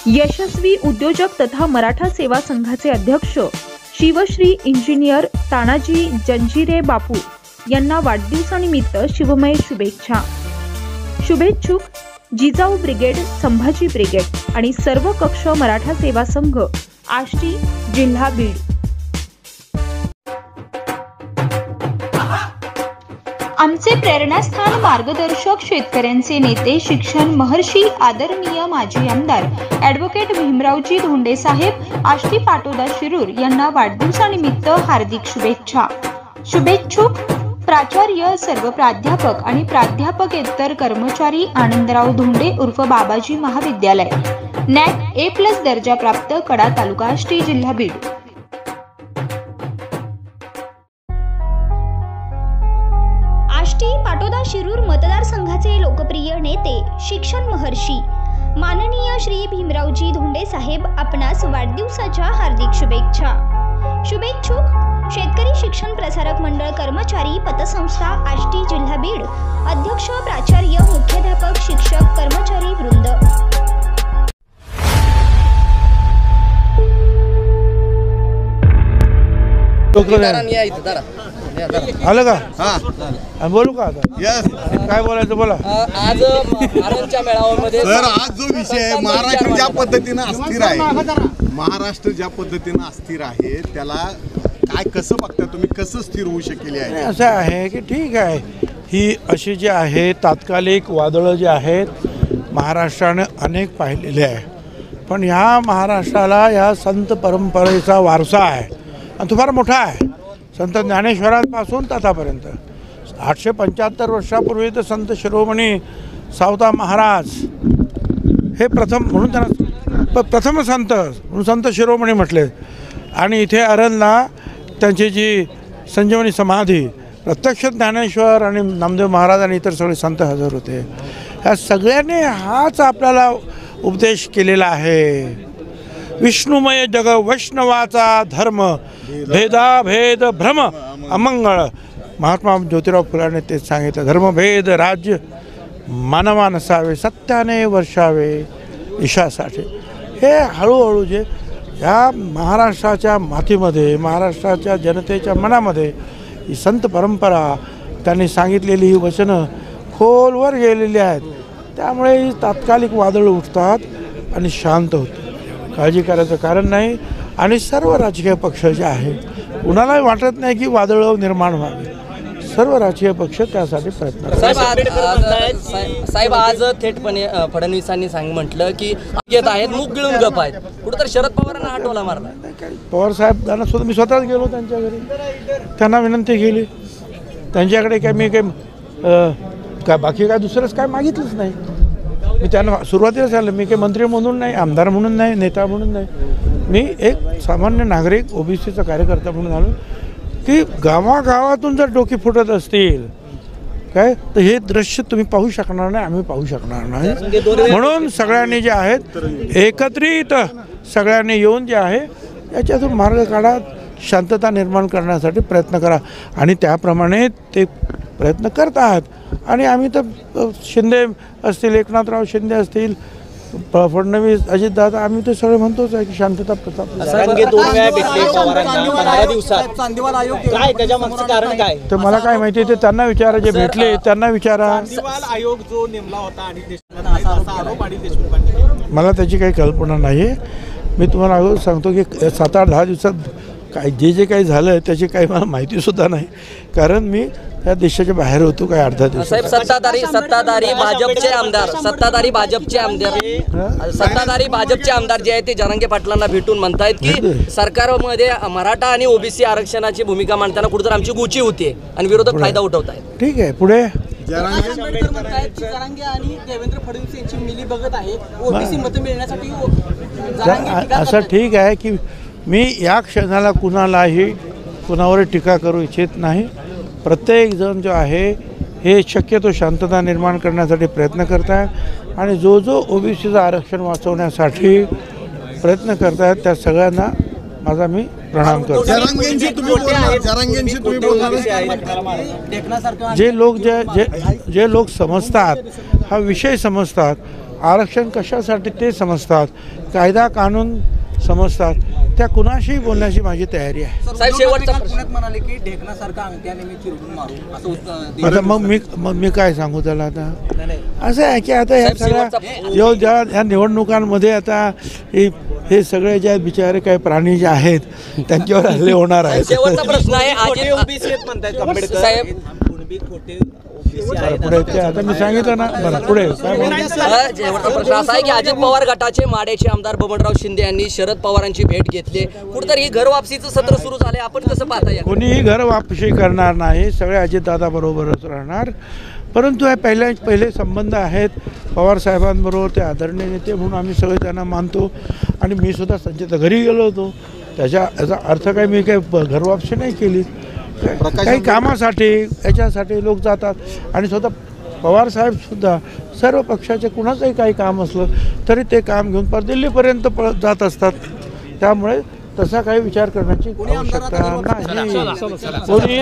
यशस्वी उद्योजक तथा मराठा सेवा संघाचे अध्यक्ष शिवश्री इंजिनियर तानाजी जंजिरे बापू यांना वाढदिवसानिमित्त शिवमय शुभेच्छा। शुभेच्छुक जिजाऊ ब्रिगेड, संभाजी ब्रिगेड आणि सर्व कक्ष मराठा सेवा संघ, आष्टी, जिल्हा बीड। आमचे प्रेरणास्थान मार्गदर्शक शेतकऱ्यांचे नेते, शिक्षण महर्षी, आदरणीय माजी आमदार ॲडव्होकेट भीमरावजी धोंडे साहेब, आष्टी पाटोदा शिरूर यांना वाढदिवसानिमित्त हार्दिक शुभेच्छा। शुभेच्छुक प्राचार्य, सर्व प्राध्यापक आणि प्राध्यापकेतर कर्मचारी, आनंदराव धोंडे उर्फ बाबाजी महाविद्यालय, नॅक A+ दर्जा प्राप्त, कडा तालुका, आष्टी, जिल्हा बीड। आष्टी पाटोदा शिरूर मतदारसंघाचे लोकप्रिय नेते, शिक्षण महर्षी माननीय श्री भीमरावजी धोंडे साहेब आपणास वाढदिवसाच्या हार्दिक शुभेच्छा। शुभेच्छुक शेतकरी शिक्षण प्रसारक मंडळ कर्मचारी, पतसंस्था, आष्टी, जिल्हा बीड, अध्यक्ष, प्राचार्य, मुख्याध्यापक, शिक्षक, कर्मचारी वृंद। आलं का? हां, बोलू का आता? यस, काय बोलायचं बोला। आज आरणच्या मेळाव्यामध्ये सर, आज जो विषय आहे, महाराष्ट्र ज्या पद्धतीनं अस्थिर आहे, महाराष्ट्र ज्या पद्धतीनं अस्थिर आहे, त्याला काय कसं बघता तुम्ही, कसं स्थिर होऊ शकेल आहे? असं आहे की ठीक आहे, ही अशी जी आहे तात्कालिक वादळं जी आहेत महाराष्ट्राने अनेक पाहिलेले आहे, पण ह्या महाराष्ट्राला या संत परंपरेचा वारसा आहे आणि तो फार मोठा आहे। संत ज्ञानेश्वरांपासून आतापर्यंत 875 वर्षापूर्वी तर संत शिरोमणी सावता महाराज हे प्रथम, म्हणून त्यांना प्रथम संत म्हणून संत शिरोमणी म्हटले। आणि इथे अरणला त्यांची जी संजीवनी समाधी, प्रत्यक्ष ज्ञानेश्वर आणि नामदेव महाराज आणि इतर सगळे संत हजर होते। ह्या सगळ्यांनी हाच आपल्याला उपदेश केलेला आहे। विष्णुमय जग वैष्णवाचा धर्म, भेदाभेद भ्रम अमंगळ। महात्मा ज्योतिराव फुलांनी तेच सांगितलं, धर्मभेद राज्य मानवा नसावे, सत्याने वर्षावे ईशासाठी। हे हळूहळू जे या महाराष्ट्राच्या मातीमध्ये, महाराष्ट्राच्या जनतेच्या मनामध्ये ही संत परंपरा, त्यांनी सांगितलेली ही वचनं खोलवर गेलेली आहेत। त्यामुळे ही तात्कालिक वादळं उठतात आणि शांत होतं, काळजी करायचं कारण नाही। आणि सर्व राजकीय पक्ष जे आहे, कुणालाही वाटत नाही की वादळं निर्माण व्हावी, सर्व राजकीय पक्ष त्यासाठी प्रयत्न करतात। साहेब आज थेटपणे फडणवीसांनी म्हटलं की येत आहेत, मुख गिळून गप आहेत, कुठेतरी शरद पवारांना आठवला मारला। पवार साहेबांना सुद्धा मी स्वतःच गेलो त्यांच्या घरी, त्यांना विनंती केली, त्यांच्याकडे काय मी काय बाकी काय दुसरंच काय मागितलंच नाही। मी त्यांना सुरुवातीला सांगितलं, मी काही मंत्री म्हणून नाही, आमदार म्हणून नाही, नेता म्हणून नाही, मी एक सामान्य नागरिक, ओबीसीचा कार्यकर्ता म्हणून आलो की गावागावातून जर डोकी फुटत असतील काय तर हे दृश्य तुम्ही पाहू शकणार नाही, आम्ही पाहू शकणार नाही। म्हणून सगळ्यांनी जे आहेत एकत्रित सगळ्यांनी येऊन जे आहे याच्यातून मार्ग काढा, शांतता निर्माण करण्यासाठी प्रयत्न करा। आणि त्याप्रमाणे ते प्रयत्न करत आहात। आणि आम्ही तर शिंदे असतील, एकनाथराव शिंदे असतील, फडणवीस, अजितदादा, आम्ही तर सगळे म्हणतोच आहे की शांतता प्रताप। तर मला काय माहिती, ते त्यांना विचारा, जे भेटले त्यांना विचारा। आयोग जो नेमला होता मला त्याची काही कल्पना नाही आहे। मी तुम्हाला अगोदर सांगतो की 7-8-10 दिवसात काय जे काही झालं त्याची काही मला माहितीसुद्धा नाही, कारण मी या देशाच्या बाहेर होतो काय 8-10 दिवस। साहेब सत्ताधारी भाजपचे आमदार जे आहेत ते जरांगे पाटलांना भेटून म्हणतायत की सरकारमध्ये मराठा आणि ओबीसी आरक्षणाची भूमिका मांडताना कुठेतरी आमची गुची होती आणि विरोधक फायदा उठवत आहेत। ठीक आहे, पुढे जरांगे आणि देवेंद्र फडणवीस यांची मिलीभगत आहे, ओबीसी मतं मिळण्यासाठी। असं ठीक आहे की मी या क्षणाला कुणावर टीका करू इच्छित नाही। प्रत्येक जण जो आहे हे शक्यतो शांतता निर्माण करण्यासाठी प्रयत्न करत आहे आणि जो ओबीसीचं आरक्षण वाचवण्यासाठी प्रयत्न करत आहेत त्या सगळ्यांना माझा मी प्रणाम करतो। जे लोक समजतात, हा विषय समजतात, आरक्षण कशासाठी ते समजतात, कायदा कानून समजतात, त्या कुणाशीही बोलण्याची माझी तयारी आहे. साहेब शेवटचा प्रश्न. पुण्यात म्हणाले की ढेकणासारखा अंगठ्याने मी चिरडून मारू असं आता मग मी काय सांगू त्याला आता. असं आहे की आता ह्या साहेब, सगळ्या ज्या ह्या निवडणुकांमध्ये आता हे सगळे जे बिचारे काही प्राणी जे आहेत त्यांच्यावर हल्ले होणार आहेत. शेवटचा प्रश्न आहे अजित ओबीसी आहेत म्हणतायत आंबेडकर साहेब. खोटे ओबीसी आहेत पुढे ते आता मी सांगितलं ना. बरं पुढे काय बोलू? शेवटचा प्रश्न असा आहे की अजित पवार गटाचे माड्याचे आमदार बबनराव शिंदे यांनी शरद पवारांची भेट घेतली. कुठेतरी ही घर वापसीचं सत्र सुरू झालंय, आपण कसं पाहता या? कोणीही घर वापसी करणार नाही, सगळे अजितदादा बरोबरच राहणार. परंतु हे पहिले संबंध आहेत पवार साहेबांबरोबर, ते आदरणीय नेते म्हणून आम्ही सगळे त्यांना मानतो. आणि मी सुद्धा संजयच्या घरी गेलो होतो. याचा अर्थ काय मी काही घरवापसी नाही केली. काही कामासाठी याच्यासाठी लोक जातात. आणि स्वतः पवारसाहेबसुद्धा सर्व पक्षाचे कुणाचंही काही काम असलं तरी ते काम घेऊन पर दिल्लीपर्यंत जात असतात. त्यामुळे तसा काही विचार करण्याची आवश्यकता नाही. कोणी